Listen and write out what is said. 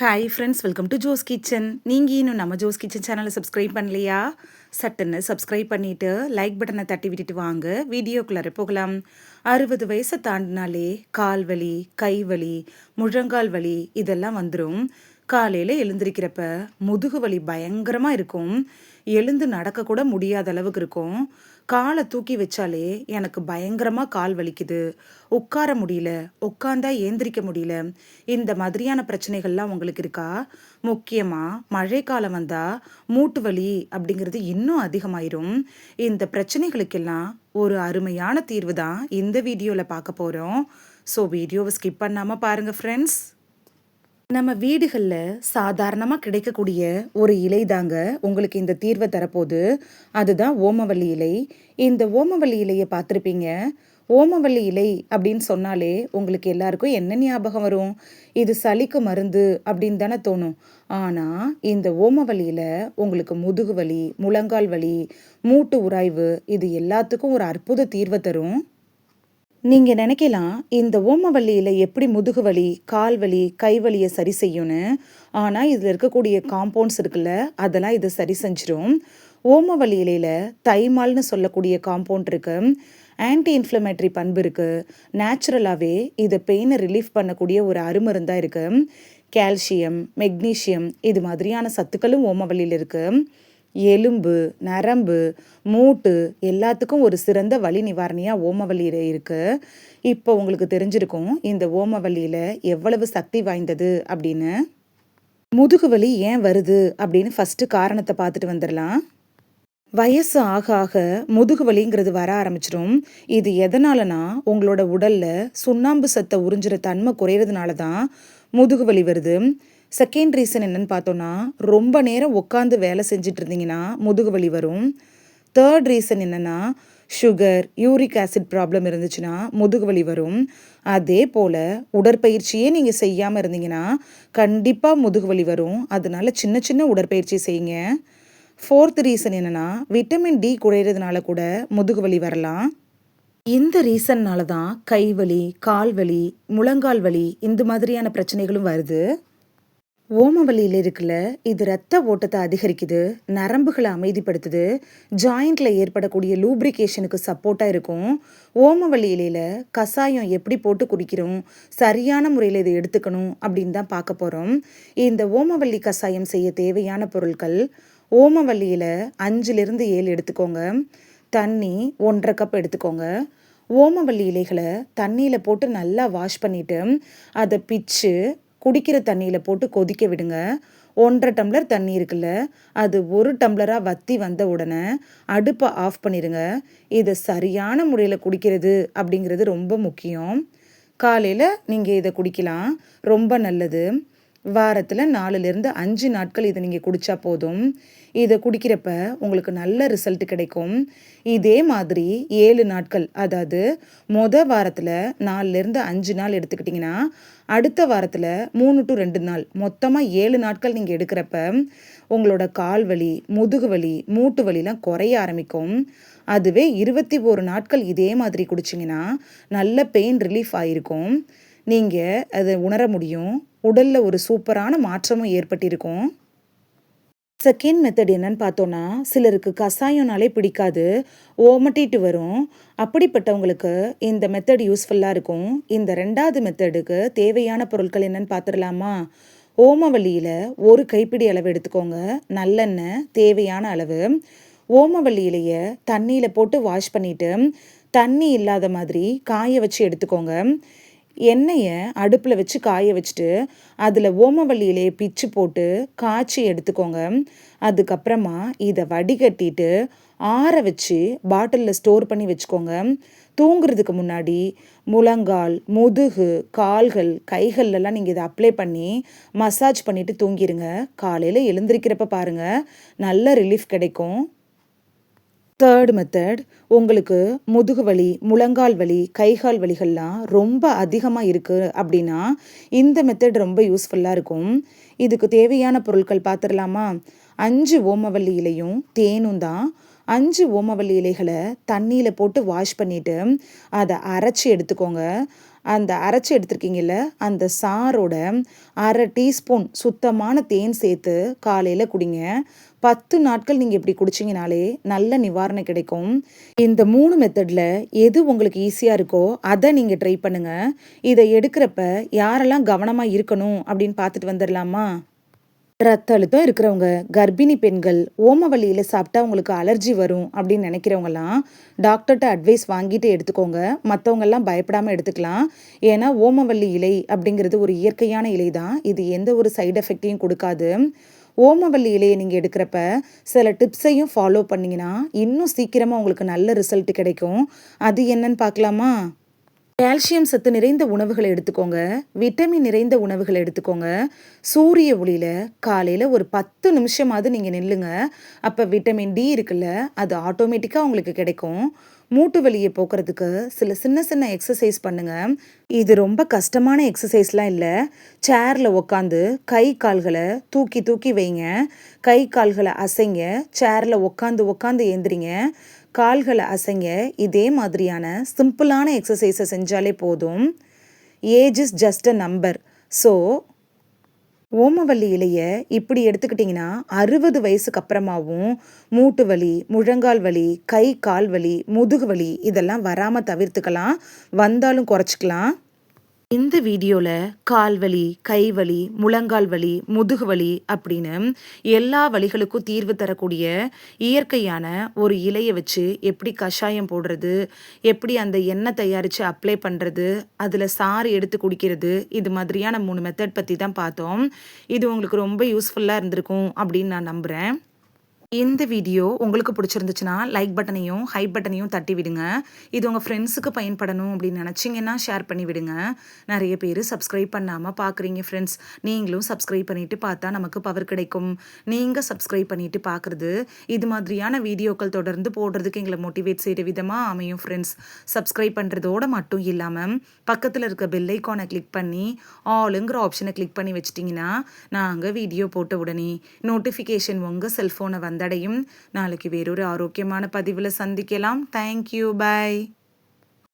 Hi friends, welcome to Jo's kitchen. நீங்கள் இன்னும் நம்ம ஜோஸ் கிச்சன் சேனலை சப்ஸ்கிரைப் பண்ணலையா? சட்டுன்னு சப்ஸ்கிரைப் பண்ணிவிட்டு லைக் பட்டனை தட்டி விட்டுட்டு வாங்க வீடியோக்குள்ளார போகலாம். 60 வயசை தாண்டினாலே கால் வலி, கை வலி, முழங்கால் வலி இதெல்லாம் வந்துடும். காலையில் எழுந்திருக்கிறப்ப முதுகு வலி பயங்கரமாக இருக்கும். எழுந்து நடக்கக்கூட முடியாத அளவுக்கு இருக்கும். காலை தூக்கி வச்சாலே எனக்கு பயங்கரமாக கால் வலிக்குது, உட்கார முடியல, உட்காந்தா ஏந்திரிக்க முடியல, இந்த மாதிரியான பிரச்சனைகள்லாம் உங்களுக்கு இருக்கா? முக்கியமாக மழைக்காலம் வந்தால் மூட்டு வலி அப்படிங்கிறது இன்னும் அதிகமாயிரும். இந்த பிரச்சனைகளுக்கெல்லாம் ஒரு அருமையான தீர்வு தான் இந்த வீடியோவில் பார்க்க போகிறோம். ஸோ வீடியோவை ஸ்கிப் பண்ணாமல் பாருங்கள் ஃப்ரெண்ட்ஸ். நம்ம வீடுகளில் சாதாரணமாக கிடைக்கக்கூடிய ஒரு இலை தாங்க உங்களுக்கு இந்த தீர்வை தரப்போகுது. அதுதான் ஓமவல்லி இலை. இந்த ஓமவல்லி இலையை பார்த்துருப்பீங்க. ஓமவல்லி இலை அப்படின்னு சொன்னாலே உங்களுக்கு எல்லாருக்கும் என்ன ஞாபகம் வரும்? இது சளிக்கு மருந்து அப்படின்னு தானே தோணும். ஆனால் இந்த ஓமவல்லியில் உங்களுக்கு முதுகு வலி, முழங்கால் வலி, மூட்டு உராய்வு இது எல்லாத்துக்கும் ஒரு அற்புத தீர்வை தரும். நீங்கள் நினைக்கலாம் இந்த ஓமவல்லி இலை எப்படி முதுகு வலி, கால் வலி, கை வலியை சரி செய்யும்னு. ஆனால் இதில் இருக்கக்கூடிய காம்பவுண்ட்ஸ் இருக்குல்ல, அதெல்லாம் இதை சரி செஞ்சிடும். ஓமவல்லி இலையில் தைமால்னு சொல்லக்கூடிய காம்பவுண்ட் இருக்குது. ஆன்டி இன்ஃப்ளமேட்டரி பண்பு இருக்குது. நேச்சுரலாகவே இதை பெயினை ரிலீஃப் பண்ணக்கூடிய ஒரு அருமருந்தாக இருக்குது. கால்சியம், மெக்னீஷியம் இது மாதிரியான சத்துக்களும் ஓமவல்லியில் இருக்குது. எலும்பு, நரம்பு, மூட்டு எல்லாத்துக்கும் ஒரு சிறந்த வலி நிவாரணியாக ஓமவல்லி இருக்குது. இப்போ உங்களுக்கு தெரிஞ்சிருக்கும் இந்த ஓமவல்லியில் எவ்வளவு சக்தி வாய்ந்தது அப்படின்னு. முதுகு வலி ஏன் வருது அப்படின்னு ஃபஸ்ட்டு காரணத்தை பார்த்துட்டு வந்துடலாம். வயசு ஆக ஆக முதுகு வலிங்கிறது வர ஆரம்பிச்சிடும். இது எதனாலனா உங்களோட உடலில் சுண்ணாம்பு சத்தை உறிஞ்சுற தன்மை குறையிறதுனால தான் முதுகு வலி வருது. செகண்ட் ரீசன் என்னன்னு பார்த்தோன்னா, ரொம்ப நேரம் உட்காந்து வேலை செஞ்சுட்டு இருந்தீங்கன்னா முதுகு வலி வரும். தேர்ட் ரீசன் என்னென்னா, சுகர், யூரிக் ஆசிட் ப்ராப்ளம் இருந்துச்சுன்னா முதுகு வலி வரும். அதே போல் உடற்பயிற்சியே நீங்கள் செய்யாமல் இருந்தீங்கன்னா கண்டிப்பாக முதுகு வலி வரும். அதனால சின்ன சின்ன உடற்பயிற்சி செய்யுங்க. ஃபோர்த் ரீசன் என்னென்னா, விட்டமின் டி குறையிறதுனால கூட முதுகு வலி வரலாம். இந்த ரீசன்னால தான் கை வலி, கால் வலி, முழங்கால் வலி இந்த மாதிரியான பிரச்சனைகளும் வருது. ஓமவல்லியில் இருக்குல்ல, இது ரத்த ஓட்டத்தை அதிகரிக்குது, நரம்புகளை அமைதிப்படுத்துது, ஜாயிண்டில் ஏற்படக்கூடிய லூப்ரிகேஷனுக்கு சப்போர்ட்டாக இருக்கும். ஓமவல்லி இலையில் கஷாயம் எப்படி போட்டு குடிக்கிறோம், சரியான முறையில் இதை எடுத்துக்கணும் அப்படின்னு தான் பார்க்க போகிறோம். இந்த ஓமவல்லி கஷாயம் செய்ய தேவையான பொருட்கள்: ஓமவல்லியில் 5லிருந்து 7 எடுத்துக்கோங்க. தண்ணி 1½ கப் எடுத்துக்கோங்க. ஓமவல்லி இலைகளை தண்ணியில் போட்டு நல்லா வாஷ் பண்ணிவிட்டு அதை பிச்சு குடிக்கிற தண்ணியில் போட்டு கொதிக்க விடுங்க. 1½ டம்ளர் தண்ணி இருக்குல்ல, அது 1 டம்ளராக வற்றி வந்த உடனே அடுப்பை ஆஃப் பண்ணிடுங்க. இதை சரியான முறையில் குடிக்கிறது அப்படிங்கிறது ரொம்ப முக்கியம். காலையில் நீங்கள் இதை குடிக்கலாம், ரொம்ப நல்லது. வாரத்தில் 4லிருந்து 5 நாட்கள் இதை நீங்கள் குடித்தா போதும். இதை குடிக்கிறப்ப உங்களுக்கு நல்ல ரிசல்ட் கிடைக்கும். இதே மாதிரி 7 நாட்கள், அதாவது வாரத்தில் 4லிருந்து 5 நாள் எடுத்துக்கிட்டிங்கன்னா அடுத்த வாரத்தில் 3 to 2 நாள், மொத்தமாக 7 நாட்கள் நீங்கள் எடுக்கிறப்ப உங்களோட கால் வலி, முதுகு வலி, மூட்டு வலிலாம் குறைய ஆரம்பிக்கும். அதுவே 21 நாட்கள் இதே மாதிரி குடிச்சிங்கன்னா நல்ல பெயின் ரிலீஃப் ஆகிருக்கும். நீங்கள் அதை உணர முடியும். உடலில் ஒரு சூப்பரான மாற்றமும் ஏற்பட்டிருக்கும். செகண்ட் மெத்தட் என்னன்னு பார்த்தோன்னா, சிலருக்கு கஷாயம்னாலே பிடிக்காது, ஓமட்டிட்டு வரும். அப்படிப்பட்டவங்களுக்கு இந்த மெத்தட் யூஸ்ஃபுல்லாக இருக்கும். இந்த 2வது மெத்தடுக்கு தேவையான பொருட்கள் என்னன்னு பார்த்துடலாமா? ஓமவல்லியில் 1 கைப்பிடி அளவு எடுத்துக்கோங்க. நல்லெண்ணெய் தேவையான அளவு. ஓமவல்லி இலையை தண்ணியில் போட்டு வாஷ் பண்ணிவிட்டு தண்ணி இல்லாத மாதிரி காய வச்சு எடுத்துக்கோங்க. எண்ணெயை அடுப்பில் வச்சு காய வச்சுட்டு அதில் ஓமவல்லி இலையை பிச்சு போட்டு காய்ச்சி எடுத்துக்கோங்க. அதுக்கப்புறமா இதை வடிகட்டிட்டு ஆற வச்சு பாட்டிலில் ஸ்டோர் பண்ணி வச்சுக்கோங்க. தூங்குறதுக்கு முன்னாடி முழங்கால், முதுகு, கால்கள், கைகள்லாம் நீங்கள் இதை அப்ளை பண்ணி மசாஜ் பண்ணிவிட்டு தூங்கிடுங்க. காலையில் எழுந்திருக்கிறப்ப பாருங்கள், நல்ல ரிலீஃப் கிடைக்கும். தேர்ட் மெத்தட், உங்களுக்கு முதுகு வலி, முழங்கால் வலி, கைகால் வலிகள்லாம் ரொம்ப அதிகமாக இருக்குது அப்படின்னா இந்த மெத்தட் ரொம்ப யூஸ்ஃபுல்லாக இருக்கும். இதுக்கு தேவையான பொருட்கள் பார்த்துடலாமா? 5 ஓமவல்லி இலையும் தேனும் தான். 5 ஓமவல்லி இலைகளை தண்ணியில் போட்டு வாஷ் பண்ணிவிட்டு அதை அரைச்சி எடுத்துக்கோங்க. அந்த அரைச்சி எடுத்துருக்கீங்கல்ல அந்த சாரோட 1/2 டீஸ்பூன் சுத்தமான தேன் சேர்த்து காலையில் குடிங்க. 10 நாட்கள் நீங்கள் இப்படி குடிச்சிங்கனாலே நல்ல நிவாரணம் கிடைக்கும். இந்த 3 மெத்தடில் எது உங்களுக்கு ஈஸியாக இருக்கோ அதை நீங்கள் ட்ரை பண்ணுங்கள். இதை எடுக்கிறப்ப யாரெல்லாம் கவனமாக இருக்கணும் அப்படின்னு பார்த்துட்டு வந்துடலாமா? ரத்த அழுத்தம் இருக்கிறவங்க, கர்ப்பிணி பெண்கள், ஓமவல்லி இலை சாப்பிட்டா உங்களுக்கு அலர்ஜி வரும் அப்படின்னு நினைக்கிறவங்கலாம் டாக்டர்கிட்ட அட்வைஸ் வாங்கிட்டு எடுத்துக்கோங்க. மற்றவங்கெல்லாம் பயப்படாமல் எடுத்துக்கலாம். ஏன்னா ஓமவல்லி இலை அப்படிங்கிறது ஒரு இயற்கையான இலை தான். இது எந்த ஒரு சைடு எஃபெக்டையும் கொடுக்காது. ஓமவல்லி இலையை நீங்கள் எடுக்கிறப்ப சில டிப்ஸையும் ஃபாலோ பண்ணிங்கன்னா இன்னும் சீக்கிரமாக உங்களுக்கு நல்ல ரிசல்ட் கிடைக்கும். அது என்னன்னு பார்க்கலாமா? கால்சியம் சத்து நிறைந்த உணவுகளை எடுத்துக்கோங்க. விட்டமின் நிறைந்த உணவுகளை எடுத்துக்கோங்க. சூரிய ஒளியில் காலையில் ஒரு 10 நிமிஷமாவது நீங்கள் நில்லுங்க. அப்போ விட்டமின் டி இருக்குல்ல, அது ஆட்டோமேட்டிக்காக உங்களுக்கு கிடைக்கும். மூட்டு வலியை போக்குறதுக்கு சில சின்ன சின்ன எக்ஸசைஸ் பண்ணுங்கள். இது ரொம்ப கஷ்டமான எக்ஸசைஸ்லாம் இல்லை. சேரில் உக்காந்து கை கால்களை தூக்கி தூக்கி வைங்க. கை கால்களை அசைங்க. சேரில் உக்காந்து உக்காந்து ஏந்திரிங்க. கால்களை அசைங்க. இதே மாதிரியான சிம்பிளான எக்ஸசைஸை செஞ்சாலே போதும். Age is just a number. So ஓமவல்லி இலையை இப்படி எடுத்துக்கிட்டிங்கன்னா 60 வயசுக்கு அப்புறமாவும் மூட்டு வலி, முழங்கால் வலி, கை கால் வலி, முதுகு வலி இதெல்லாம் வராமல் தவிர்த்துக்கலாம். வந்தாலும் குறைச்சிக்கலாம். இந்த வீடியோவில் கால்வலி, கைவலி, முழங்கால் வலி, முதுகு வலி அப்படின்னு எல்லா வலிகளுக்கும் தீர்வு தரக்கூடிய இயற்கையான ஒரு இலையை வச்சு எப்படி கஷாயம் போடுறது, எப்படி அந்த எண்ணெய் தயாரித்து அப்ளை பண்ணுறது, அதில் சாறு எடுத்து குடிக்கிறது, இது மாதிரியான 3 மெத்தட் பற்றி தான் பார்த்தோம். இது உங்களுக்கு ரொம்ப யூஸ்ஃபுல்லாக இருந்திருக்கும் அப்படின்னு நான் நம்புகிறேன். இந்த வீடியோ உங்களுக்கு பிடிச்சிருந்துச்சுன்னா லைக் பட்டனையும் ஹைப் பட்டனையும் தட்டி விடுங்க. இது உங்கள் ஃப்ரெண்ட்ஸுக்கு பயன்படணும் அப்படின்னு நினச்சிங்கன்னா ஷேர் பண்ணி விடுங்க. நிறைய பேர் சப்ஸ்கிரைப் பண்ணாமல் பார்க்குறீங்க ஃப்ரெண்ட்ஸ். நீங்களும் சப்ஸ்கிரைப் பண்ணிவிட்டு பார்த்தா நமக்கு பவர் கிடைக்கும். நீங்கள் சப்ஸ்கிரைப் பண்ணிவிட்டு பார்க்குறது இது மாதிரியான வீடியோக்கள் தொடர்ந்து போடுறதுக்கு எங்களை மோட்டிவேட் செய்கிற விதமாக அமையும் ஃப்ரெண்ட்ஸ். சப்ஸ்கிரைப் பண்ணுறதோடு மட்டும் இல்லாமல் பக்கத்தில் இருக்க பெல் ஐக்கானை கிளிக் பண்ணி ஆளுங்கிற ஆப்ஷனை கிளிக் பண்ணி வச்சிட்டிங்கன்னா நாங்கள் வீடியோ போட்ட உடனே நோட்டிஃபிகேஷன் உங்கள் செல்ஃபோனை வந்தடையும். நாளைக்கு வேறொரு ஆரோக்கியமான பதிவில் சந்திக்கலாம். தேங்க்யூ. பை.